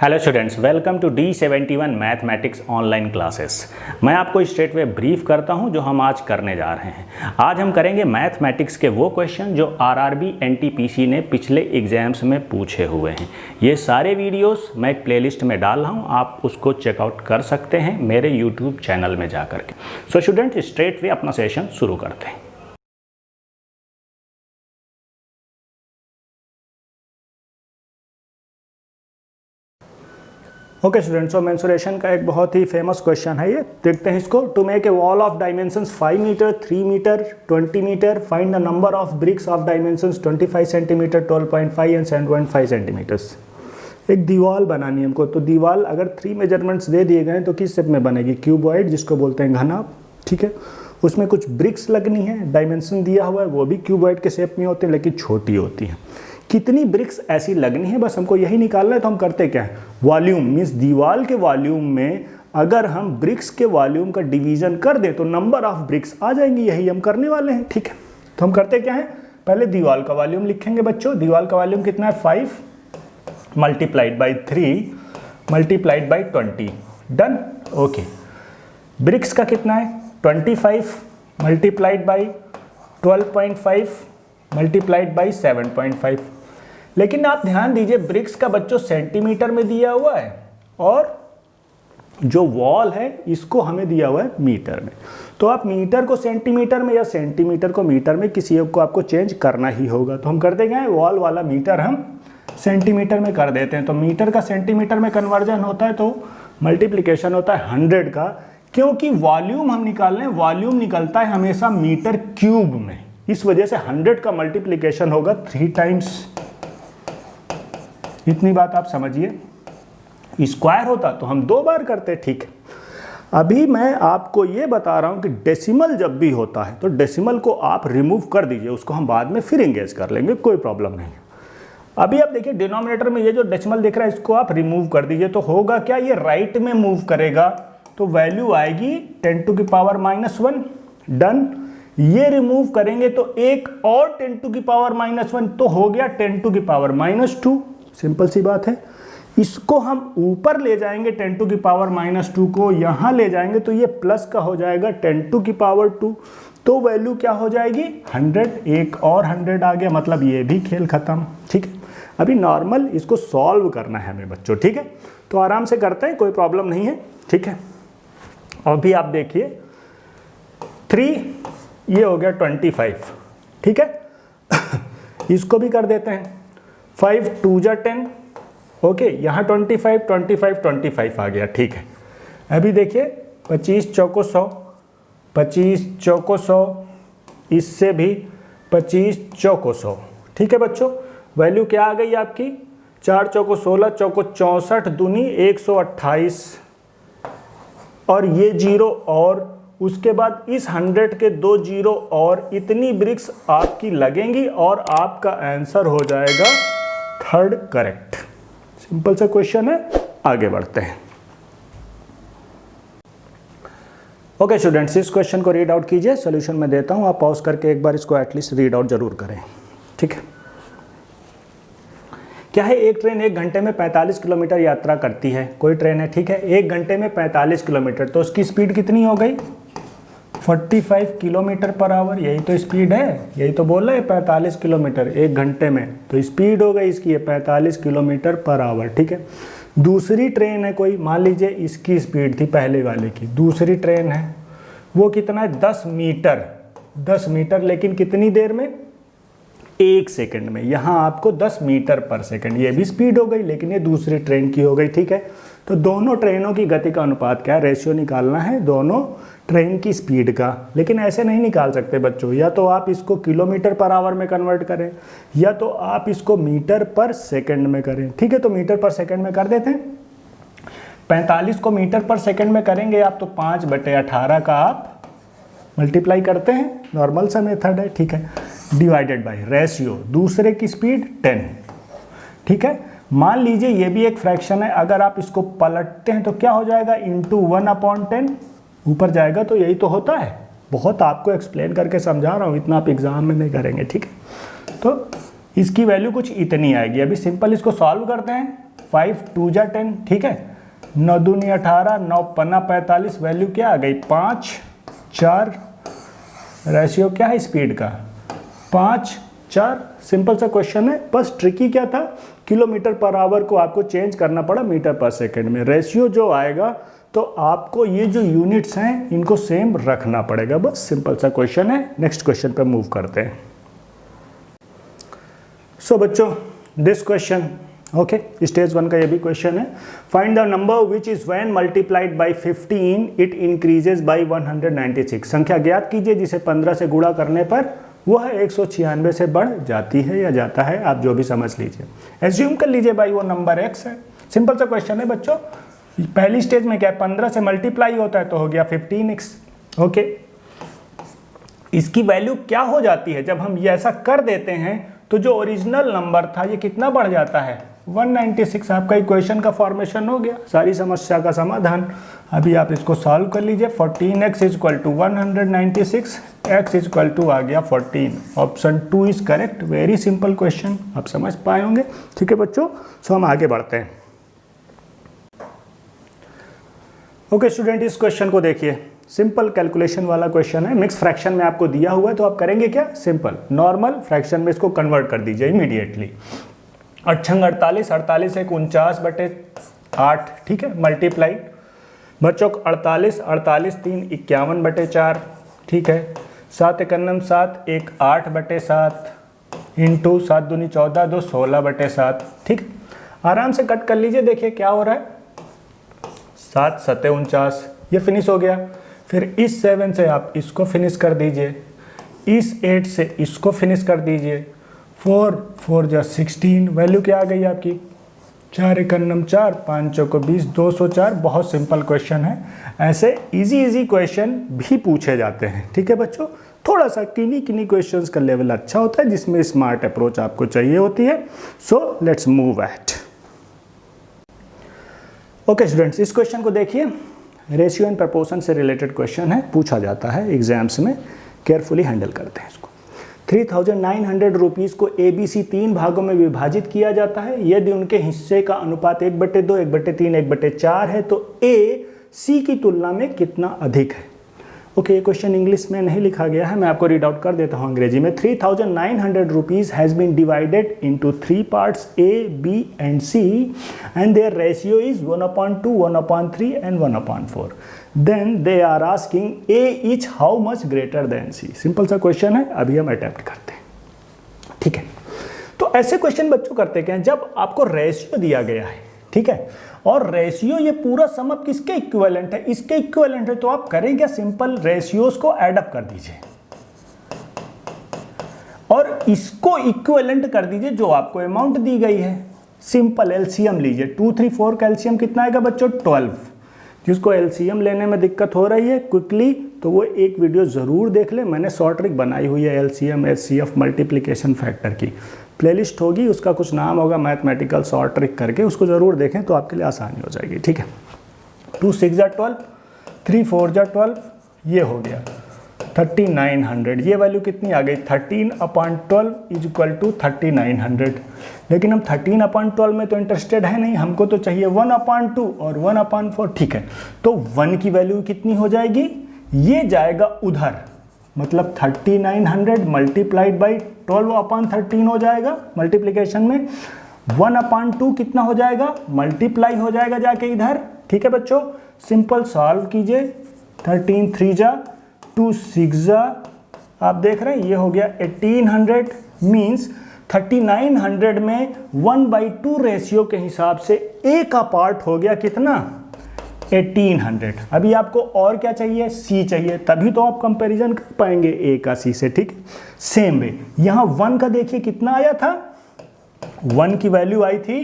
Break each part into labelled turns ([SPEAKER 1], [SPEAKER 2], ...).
[SPEAKER 1] Hello students, welcome to D71 mathematics online classes. मैं आपको straight way brief करता हूं जो हम आज करने जा रहे हैं। आज हम करेंगे मैथमेटिक्स के वो क्वेश्चन जो आरआरबी एनटीपीसी ने पिछले एग्जाम्स में पूछे हुए हैं। ये सारे वीडियोस मैं एक प्लेलिस्ट में डाल रहा हूं, आप उसको चेकआउट कर सकते हैं मेरे यूट्यूब चैनल में जा करके। सो स्टूडेंट्स, स्ट्रेट वे अपना सेशन शुरू करते हैं। ओके स्टूडेंट्स, सो मेंसुरेशन का एक बहुत ही फेमस क्वेश्चन है ये। देखते हैं इसको। To make a wall of dimensions 5 metre, 3 metre, 20 metre, find the number of bricks of dimensions 25 centimetre, 12.5 and 7.5 centimetres. एक दीवार बनानी है हमको। तो दीवार अगर 3 मेजरमेंट्स दे दिए गए तो किस शेप में बनेगी? क्यूबॉइड, जिसको बोलते हैं घना। ठीक है, उसमें कुछ ब्रिक्स लगनी है, डायमेंशन दिया हुआ है, वो भी क्यूबॉइड के शेप में होते हैं लेकिन छोटी होती हैं। कितनी ब्रिक्स ऐसी लगनी है, बस हमको यही निकालना है। तो हम करते क्या है, वॉल्यूम मीन्स दीवार के वॉल्यूम में अगर हम ब्रिक्स के वॉल्यूम का डिवीजन कर दें तो नंबर ऑफ ब्रिक्स आ जाएंगी। यही हम करने वाले हैं। ठीक है, तो हम करते क्या है, पहले दीवार का वॉल्यूम लिखेंगे बच्चों। दीवार का वॉल्यूम कितना है? 5 multiplied by 3 multiplied by 20। Done. Okay, bricks का कितना है? 25 मल्टीप्लाइड बाई 12.5 मल्टीप्लाइड बाई 7.5। लेकिन आप ध्यान दीजिए, ब्रिक्स का बच्चों सेंटीमीटर में दिया हुआ है और जो वॉल है इसको हमें दिया हुआ है मीटर में। तो आप मीटर को सेंटीमीटर में या सेंटीमीटर को मीटर में किसी एक को आपको चेंज करना ही होगा। तो हम कर देंगे वॉल वाला मीटर हम सेंटीमीटर में कर देते हैं। तो मीटर का सेंटीमीटर में कन्वर्जन होता है तो मल्टीप्लिकेशन होता है 100 का, क्योंकि वॉल्यूम हम निकाल रहे हैं, वॉल्यूम निकलता है हमेशा मीटर क्यूब में। इस वजह से 100 का मल्टीप्लिकेशन होगा 3 टाइम्स। इतनी बात आप समझिए। स्क्वायर होता तो हम 2 बार करते। ठीक है, अभी मैं आपको ये बता रहा हूं कि डेसिमल जब भी होता है तो डेसिमल को आप रिमूव कर दीजिए, उसको हम बाद में फिर एंगेज कर लेंगे, कोई प्रॉब्लम नहीं है। अभी आप देखिए डिनोमिनेटर में ये जो डेसिमल दिख रहा है इसको आप रिमूव कर दीजिए। तो होगा क्या, ये राइट में मूव करेगा तो वैल्यू आएगी 10 टू की पावर -1। डन। ये रिमूव करेंगे तो एक और 10 टू की पावर -1 तो हो गया 10 टू की पावर -2। सिंपल सी बात है। इसको हम ऊपर ले जाएंगे 10 टू की पावर -2 को, यहां ले जाएंगे तो ये प्लस का हो जाएगा 10 टू की पावर 2। तो वैल्यू क्या हो जाएगी? 100। एक और 100 आ गया, मतलब ये भी खेल खत्म। ठीक है, अभी नॉर्मल इसको सॉल्व करना है हमें बच्चों। ठीक है, तो आराम से करते हैं, कोई प्रॉब्लम नहीं है। ठीक है, अभी आप देखिए 3, ये हो गया 25। ठीक है इसको भी कर देते हैं। 5 2 जा 10। ओके, यहाँ 25 25 25 आ गया। ठीक है, अभी देखिए 25 चौको 100, 25 चौको 100, इससे भी 25 चौको 100। ठीक है बच्चों, वैल्यू क्या आ गई आपकी? 4 चौको 16, चौको 64, दूनी 128 और ये 0 और उसके बाद इस 100 के 2 0 और इतनी ब्रिक्स आपकी लगेंगी और आपका आंसर हो जाएगा 3rd करेक्ट। सिंपल सा क्वेश्चन है, आगे बढ़ते हैं। ओके स्टूडेंट्स, इस क्वेश्चन को रीड आउट कीजिए। सॉल्यूशन मैं देता हूं, आप पॉज करके एक बार इसको एटलीस्ट रीड आउट जरूर करें। ठीक है, क्या है, एक ट्रेन 1 घंटे में 45 किलोमीटर यात्रा करती है। कोई ट्रेन है, ठीक है, 1 घंटे में 45 किलोमीटर, तो उसकी स्पीड कितनी हो गई? 45 किलोमीटर पर आवर। यही तो स्पीड है, यही तो बोल रहे हैं 45 किलोमीटर 1 घंटे में। तो स्पीड हो गई इसकी 45 किलोमीटर पर आवर। ठीक है, दूसरी ट्रेन है कोई, मान लीजिए इसकी स्पीड थी पहले वाले की, दूसरी ट्रेन है, वो कितना है? 10 मीटर। 10 मीटर, लेकिन कितनी देर में? 1 सेकंड में। यहाँ आपको 10 मीटर पर सेकंड, ये भी स्पीड हो गई, लेकिन ये दूसरी ट्रेन की हो गई। ठीक है, तो दोनों ट्रेनों की गति का अनुपात क्या है? रेशियो निकालना है दोनों ट्रेन की स्पीड का। लेकिन ऐसे नहीं निकाल सकते बच्चों, या तो आप इसको किलोमीटर पर आवर में कन्वर्ट करें या तो आप इसको मीटर पर सेकंड में करें। ठीक है, तो मीटर पर सेकंड में कर देते हैं। 45 को मीटर पर सेकंड में करेंगे आप तो 5/18 का आप मल्टीप्लाई करते हैं, नॉर्मल सा मेथड है। ठीक है, डिवाइडेड बाय रेशियो, दूसरे की स्पीड 10। ठीक है, मान लीजिए ये भी एक फ्रैक्शन है, अगर आप इसको पलटते हैं तो क्या हो जाएगा? इंटू 1/10 ऊपर जाएगा। तो यही तो होता है, बहुत आपको एक्सप्लेन करके समझा रहा हूँ, इतना आप एग्जाम में नहीं करेंगे। ठीक है, तो इसकी वैल्यू कुछ इतनी आएगी। अभी सिंपल इसको सॉल्व करते हैं। 5 2 जा 10, ठीक है, 9 दूनी 18, 9 पन्ना 45, वैल्यू क्या आ गई 5 4। रेशियो क्या है स्पीड का 5 4। सिंपल सा क्वेश्चन है, बस ट्रिकी क्या था, किलोमीटर पर आवर को आपको चेंज करना पड़ा मीटर पर सेकेंड में। रेशियो जो आएगा तो आपको ये जो यूनिट्स हैं इनको सेम रखना पड़ेगा। बस सिंपल सा क्वेश्चन है। नेक्स्ट क्वेश्चन पे मूव करते हैं। सो बच्चों, दिस क्वेश्चन ओके, स्टेज 1 का ये भी क्वेश्चन है। Find the number which is when multiplied by 15 it increases by 196। संख्या ज्ञात कीजिए जिसे 15 से गुणा करने पर वह 196 से बढ़ जाती है या जाता है, आप जो भी समझ लीजिए। एज्यूम कर लीजिए भाई वो नंबर x है। सिंपल सा क्वेश्चन है बच्चों। पहली स्टेज में क्या है, 15 से मल्टीप्लाई होता है तो हो गया 15x। ओके, इसकी वैल्यू क्या हो जाती है जब हम ये ऐसा कर देते हैं तो जो ओरिजिनल नंबर था ये कितना बढ़ जाता है 196। आपका इक्वेशन का फॉर्मेशन हो गया, सारी समस्या का समाधान। अभी आप इसको सॉल्व कर लीजिए। 14x equal to 196, x equal to आ गया 14। Option 2 is correct. Very simple question, आप समझ पाए होंगे। ठीक है बच्चों, सो हम आगे बढ़ते हैं। ओके स्टूडेंट, इस क्वेश्चन को देखिए। सिंपल कैलकुलेशन वाला क्वेश्चन है। मिक्स फ्रैक्शन में आपको दिया हुआ है तो आप करेंगे क्या, सिंपल नॉर्मल फ्रैक्शन में इसको कन्वर्ट कर दीजिए इमीडिएटली। 8 48, 48 एक 49/8, ठीक है, मल्टीप्लाई बच्चों 48 48 3 51/4, ठीक है, 7 1 7 1 8/7 इंटू 7 दूनी 14 2 16/7, ठीक। आराम से कट कर लीजिए, देखिए क्या हो रहा है, 7 7 49, ये फिनिश हो गया। फिर इस 7 से आप इसको फिनिश कर दीजिए, इस 8 से इसको फिनिश कर दीजिए। 4 4 जा 16, वैल्यू क्या आ गई आपकी 4 1 4, 5 चौको 20, 204। बहुत सिंपल क्वेश्चन है। ऐसे इजी क्वेश्चन भी पूछे जाते हैं, ठीक है बच्चों। थोड़ा सा किन्हीं क्वेश्चंस का लेवल अच्छा होता है जिसमें स्मार्ट अप्रोच आपको चाहिए होती है। So let's move at. Okay students, इस क्वेश्चन को देखिए। रेशियो एंड प्रपोर्शन से रिलेटेड क्वेश्चन है, पूछा जाता है एग्जाम्स में। केयरफुली हैंडल करते हैं इसको। 3900 रुपीज़ को ABC 3 भागों में विभाजित किया जाता है। यदि उनके हिस्से का अनुपात 1/2, 1/3, 1/4 है तो A C की तुलना में कितना अधिक है। ओके, ये क्वेश्चन इंग्लिश में नहीं लिखा गया है, मैं आपको रीड आउट कर देता हूँ अंग्रेजी में। 3900 rupees has been divided into 3 parts A, B and C and their ratio is 1/2, 1/3 and 1/4. Then they are asking A is how much greater than C. Simple सा क्वेश्चन है, अभी हम अटेम्प्ट करते हैं, ठीक है। तो ऐसे क्वेश्चन बच्चों करते क्या है, जब आपको रेशियो दिया गया है, ठीक है, और रेशियो ये पूरा सम अप किसके इक्विवेलेंट है, इसके इक्विवेलेंट है, तो आप करें क्या, सिंपल रेशियोज को ऐड अप कर दीजिए और इसको इक्विवेलेंट कर दीजिए जो आपको अमाउंट दी गई है। सिंपल एलसीएम लीजिए। 2 3 4 का एलसीएम कितना आएगा बच्चों 12। जिसको एलसीएम लेने में दिक्कत हो रही है क्विकली, तो वो एक वीडियो ज़रूर देख ले, मैंने शॉर्ट ट्रिक बनाई हुई है एलसीएम एचसीएफ मल्टीप्लिकेशन फैक्टर की। प्लेलिस्ट होगी, उसका कुछ नाम होगा मैथमेटिकल शॉर्ट ट्रिक करके, उसको ज़रूर देखें तो आपके लिए आसानी हो जाएगी, ठीक है। 2 6 जा 12, 3 4 जा 12, ये हो गया 3900। ये वैल्यू कितनी आ गई 13/12 इज इक्वल टू 3900। लेकिन हम 13/12 में तो इंटरेस्टेड है नहीं, हमको तो चाहिए 1/2 और 1/4, ठीक है। तो 1 की वैल्यू कितनी हो जाएगी, ये जाएगा उधर, मतलब 3900 मल्टीप्लाइड बाई 12/13 हो जाएगा मल्टीप्लिकेशन में। 1/2 कितना हो जाएगा, मल्टीप्लाई हो जाएगा जाके इधर, ठीक है बच्चों। सिंपल सॉल्व कीजिए। 13 3 जा 2 6 जा, आप देख रहे हैं ये हो गया 1800। मीन्स 3900 में 1/2 रेशियो के हिसाब से A का पार्ट हो गया कितना 1800। अभी आपको और क्या चाहिए, C चाहिए, तभी तो आप कंपैरिजन कर पाएंगे A का C से, ठीक। सेम वे यहाँ 1 का देखिए कितना आया था, 1 की वैल्यू आई थी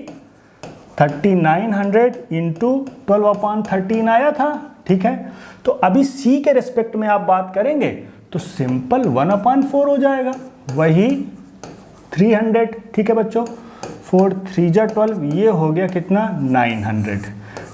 [SPEAKER 1] 3900 इंटू 12/13 आया था, ठीक है। तो अभी C के रेस्पेक्ट में आप बात करेंगे तो सिंपल 1/4 हो जाएगा, वही 300, ठीक है बच्चों। 4 3 जा 12, ये हो गया कितना 900।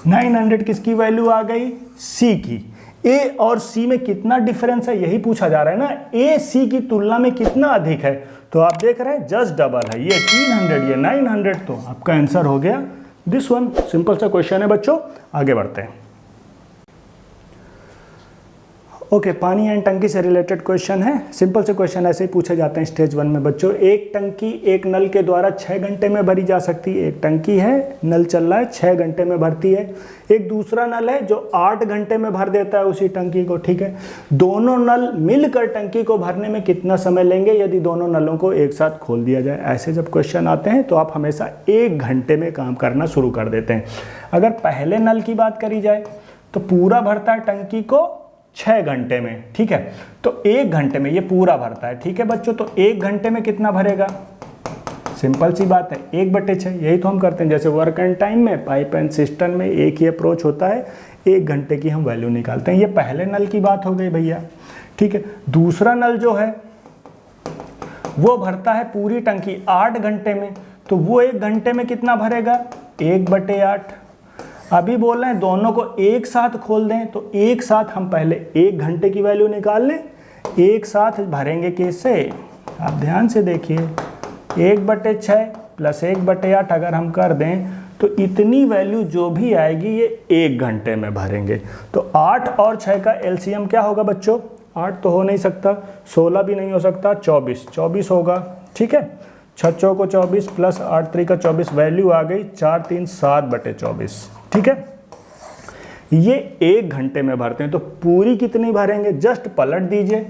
[SPEAKER 1] 900 किसकी वैल्यू आ गई, C की। ए और सी में कितना डिफरेंस है यही पूछा जा रहा है ना, ए सी की तुलना में कितना अधिक है, तो आप देख रहे हैं जस्ट डबल है, ये 300 ये 900, तो आपका आंसर हो गया दिस वन। सिंपल सा क्वेश्चन है बच्चों, आगे बढ़ते हैं। ओके, पानी एंड टंकी से रिलेटेड क्वेश्चन है। सिंपल से क्वेश्चन ऐसे ही पूछे जाते हैं स्टेज 1 में बच्चों। एक टंकी एक नल के द्वारा 6 घंटे में भरी जा सकती है। एक टंकी है, नल चल रहा है, 6 घंटे में भरती है। एक दूसरा नल है जो 8 घंटे में भर देता है उसी टंकी को, ठीक है। दोनों नल मिलकर टंकी को भरने में कितना समय लेंगे यदि दोनों नलों को एक साथ खोल दिया जाए। ऐसे जब क्वेश्चन आते हैं तो आप हमेशा 1 घंटे में काम करना शुरू कर देते हैं। अगर पहले नल की बात करी जाए तो पूरा भरता है टंकी को 6 घंटे में, ठीक है। तो 1 घंटे में ये पूरा भरता है, ठीक है बच्चों। तो 1 घंटे में कितना भरेगा, सिंपल सी बात है 1/6, यही तो हम करते हैं। जैसे वर्क एंड टाइम में, पाइप एंड सिस्टम में एक ही अप्रोच होता है, 1 घंटे की हम वैल्यू निकालते हैं। ये पहले नल की बात हो गई भैया, ठीक है। दूसरा नल जो है वो भरता है पूरी टंकी 8 घंटे में, तो वो 1 घंटे में कितना भरेगा, 1/8। अभी बोल रहे हैं दोनों को एक साथ खोल दें, तो एक साथ हम पहले 1 घंटे की वैल्यू निकाल लें, एक साथ भरेंगे कैसे, आप ध्यान से देखिए। 1/6 प्लस 1/8 अगर हम कर दें तो इतनी वैल्यू जो भी आएगी ये 1 घंटे में भरेंगे। तो 8 और 6 का एलसीएम क्या होगा बच्चों, 8 तो हो नहीं सकता, 16 भी नहीं हो सकता, 24 होगा, ठीक है। 6 चौको 24 प्लस 8 3 का 24, वैल्यू आ गई 4 3 7/24, ठीक है। ये 1 घंटे में भरते हैं, तो पूरी कितनी भरेंगे, जस्ट पलट दीजिए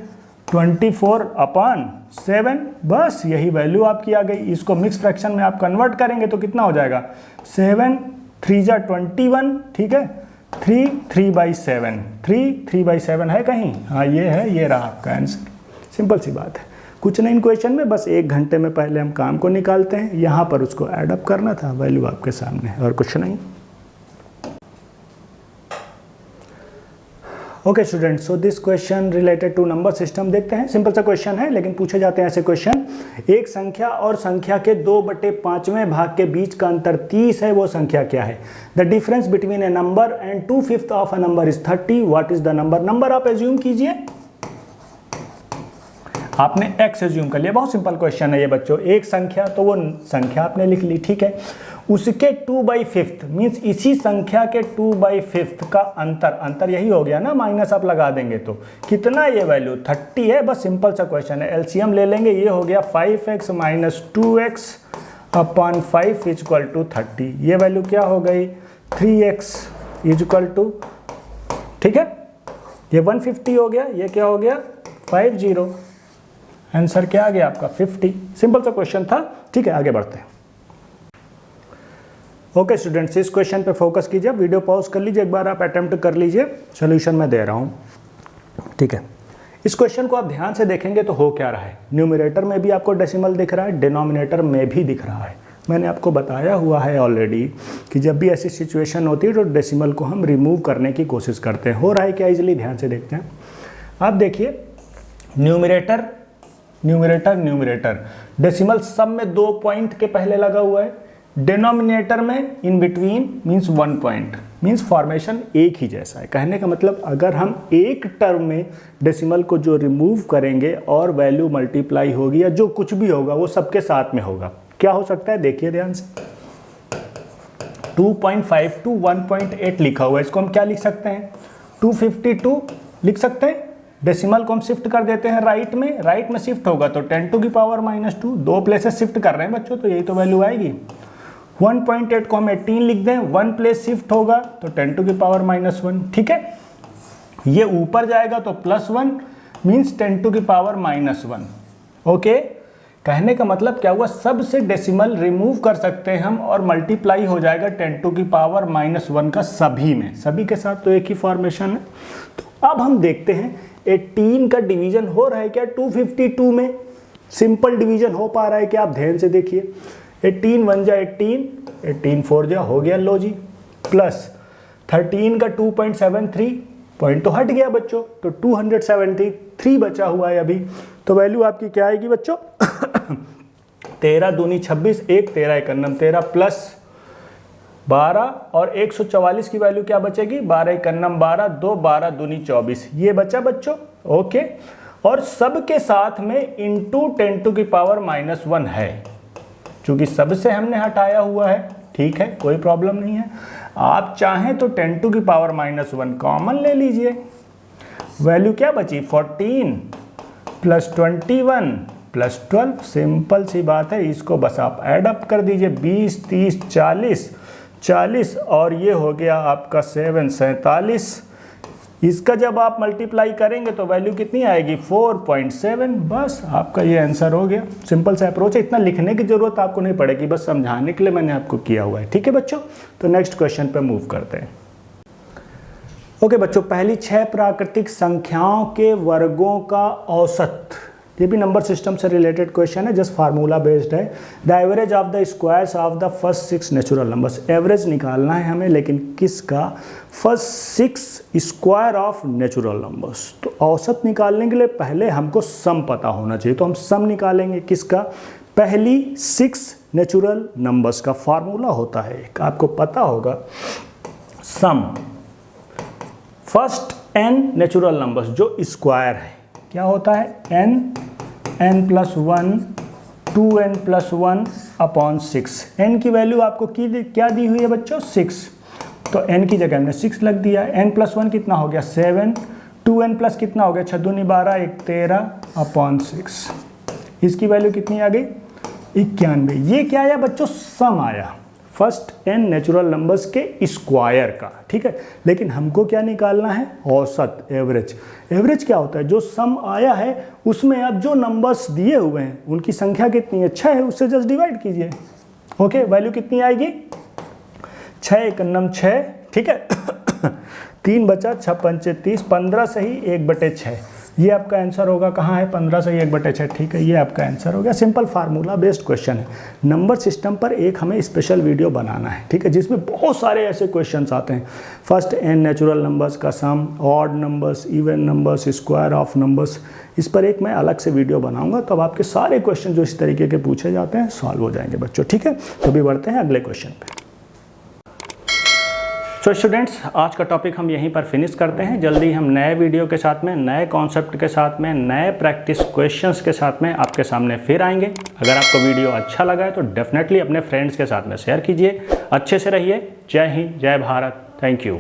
[SPEAKER 1] 24/7, बस यही वैल्यू आपकी आ गई। इसको मिक्स फ्रैक्शन में आप कन्वर्ट करेंगे तो कितना हो जाएगा, 7 3 जा 21, ठीक है। 3 3/7, 3 3/7 है कहीं, हाँ ये है, ये रहा आपका आंसर। सिंपल सी बात है, कुछ नहीं क्वेश्चन में, बस 1 घंटे में पहले हम काम को निकालते हैं, यहाँ पर उसको एडअप करना था, वैल्यू आपके सामने है और कुछ नहीं। Okay students, so this question related to number system देखते हैं। सिंपल सा क्वेश्चन है लेकिन पूछे जाते हैं ऐसे क्वेश्चन। एक संख्या और संख्या के 2/5वें भाग के बीच का अंतर 30 है, वो संख्या क्या है। The difference between A number and 2/5 of a number is 30, what is the number. Number आप एज्यूम कीजिए, आपने x एज्यूम कर लिया, बहुत सिंपल क्वेश्चन है ये बच्चों। एक संख्या, तो वो संख्या आपने लिख ली, ठीक है। उसके 2/5 मीन्स इसी संख्या के 2/5 का अंतर यही हो गया ना, माइनस आप लगा देंगे तो कितना, ये वैल्यू 30 है। बस सिंपल सा क्वेश्चन है, एलसीएम ले लेंगे, ये हो गया 5x - 2x/5 = 30। ये वैल्यू क्या हो गई, 3x = ठीक है, ये 150 हो गया, ये क्या हो गया 50। आंसर क्या आ गया आपका 50। सिंपल सा क्वेश्चन था, ठीक है। आगे बढ़ते हैं। ओके स्टूडेंट्स, इस क्वेश्चन पे फोकस कीजिए, वीडियो पॉज कर लीजिए, एक बार आप अटेम्प्ट कर लीजिए, सॉल्यूशन मैं दे रहा हूँ, ठीक है। इस क्वेश्चन को आप ध्यान से देखेंगे तो हो क्या रहा है, न्यूमरेटर में भी आपको डेसिमल दिख रहा है, डिनोमिनेटर में भी दिख रहा है। मैंने आपको बताया हुआ है ऑलरेडी कि जब भी ऐसी सिचुएशन होती है तो डेसिमल को हम रिमूव करने की कोशिश करते हैं। हो रहा है क्या, इजीली ध्यान से देखते हैं। आप देखिए, न्यूमरेटर डेसिमल सब में 2 पॉइंट के पहले लगा हुआ है, डिनोमिनेटर में in between means 1 point, means formation एक ही जैसा है। कहने का मतलब अगर हम एक टर्म में डेसिमल को जो रिमूव करेंगे और वैल्यू मल्टीप्लाई होगी या जो कुछ भी होगा वो सबके साथ में होगा। क्या हो सकता है, देखिए ध्यान से, 2.5 to 1.8 लिखा हुआ है, इसको हम क्या लिख सकते हैं, 252 लिख सकते हैं। डेसिमल को हम शिफ्ट कर देते हैं राइट में शिफ्ट होगा तो 10⁻², 2 प्लेसेस शिफ्ट कर रहे हैं बच्चों, तो यही तो वैल्यू आएगी। 1.8 को हम 18 लिख दें, 1 प्लेस शिफ्ट होगा तो 10⁻⁻1, ठीक है। ये ऊपर जाएगा तो +1 मीन्स 10⁻⁻1। ओके, कहने का मतलब क्या हुआ, सबसे डेसिमल रिमूव कर सकते हैं हम और मल्टीप्लाई हो जाएगा 10⁻⁻1 का सभी में, सभी के साथ तो एक ही फॉर्मेशन है। तो अब हम देखते हैं 18 का डिवीजन हो रहा है क्या 252 में, सिंपल डिवीजन हो पा रहा है क्या, आप ध्यान से देखिए। 18 1 जा 18, 18 4 जा हो गया, लो जी, प्लस 13 का 2.73 पॉइंट तो हट गया बच्चों, तो 273 बचा हुआ है अभी। तो वैल्यू आपकी क्या आएगी बच्चों 13 दूनी 26, 1 13 1 13 प्लस 12 और 144 की वैल्यू क्या बचेगी, 12 एकन्नम 12, 2 12 दूनी 24, ये बचा बच्चों। ओके, और सबके साथ में इंटू 10 टू की पावर -1 है, क्योंकि सबसे हमने हटाया हुआ है। ठीक है, कोई प्रॉब्लम नहीं है। आप चाहें तो 10 टू की पावर -1 कॉमन ले लीजिए। वैल्यू क्या बची, 14 प्लस 21 प्लस 12, सिंपल सी बात है। इसको बस आप ऐड अप कर दीजिए, 20 30 40 और ये हो गया आपका 7 47। इसका जब आप मल्टीप्लाई करेंगे तो वैल्यू कितनी आएगी, 4.7। बस आपका ये आंसर हो गया। सिंपल सा अप्रोच है, इतना लिखने की जरूरत आपको नहीं पड़ेगी, बस समझाने के लिए मैंने आपको किया हुआ है। ठीक है बच्चों, तो नेक्स्ट क्वेश्चन पे मूव करते हैं। ओके बच्चों, पहली 6 प्राकृतिक संख्याओं के वर्गों का औसत, ये भी नंबर सिस्टम से रिलेटेड क्वेश्चन है, जस्ट फार्मूला बेस्ड है। The average of the squares of the first 6 natural numbers, average निकालना है हमें, लेकिन किसका, first 6 square of natural numbers. तो औसत निकालने के लिए पहले हमको सम पता होना चाहिए, तो हम सम निकालेंगे किसका, पहली 6 नेचुरल नंबर्स का फार्मूला होता है एक, आपको पता होगा, सम फर्स्ट n नेचुरल नंबर्स जो स्क्वायर है, क्या होता है, n plus 1 2n plus 1 upon 6। n की वैल्यू आपको क्या दी हुई है बच्चों, 6, तो n की जगह हमने 6 लग दिया। n प्लस 1 कितना हो गया, 7, 2n प्लस कितना हो गया, 6 दूनी 12 1 13 अपॉन 6। इसकी वैल्यू कितनी आ गई, 91। ये क्या आया बच्चों, सम आया फर्स्ट n नेचुरल नंबर्स के स्क्वायर का। ठीक है, लेकिन हमको क्या निकालना है, औसत, एवरेज। एवरेज क्या होता है, जो सम आया है उसमें अब जो नंबर्स दिए हुए हैं उनकी संख्या कितनी है, 6 है, उससे जस्ट डिवाइड कीजिए। ओके, वैल्यू कितनी आएगी, 6 एकन्नम 6। ठीक है 3 बचा, 6 पंचे 30, 15 सही 1/6, ये आपका आंसर होगा। कहाँ है, 15 सही 1/6। ठीक है, ये आपका आंसर हो गया। सिंपल फार्मूला बेस्ड क्वेश्चन है। नंबर सिस्टम पर एक हमें स्पेशल वीडियो बनाना है, ठीक है, जिसमें बहुत सारे ऐसे क्वेश्चंस आते हैं। फर्स्ट n नेचुरल नंबर्स का sum, odd numbers, even numbers, square of numbers, इस पर एक मैं अलग से वीडियो बनाऊंगा, तब आपके सारे क्वेश्चन जो इस तरीके के पूछे जाते हैं सॉल्व हो जाएंगे बच्चों। ठीक है, तो अभी बढ़ते हैं अगले क्वेश्चन पे। तो स्टूडेंट्स, आज का टॉपिक हम यहीं पर फिनिश करते हैं। जल्दी हम नए वीडियो के साथ में, नए कॉन्सेप्ट के साथ में, नए प्रैक्टिस क्वेश्चंस के साथ में आपके सामने फिर आएंगे। अगर आपको वीडियो अच्छा लगा है तो डेफिनेटली अपने फ्रेंड्स के साथ में शेयर कीजिए। अच्छे से रहिए। जय हिंद, जय भारत। Thank you.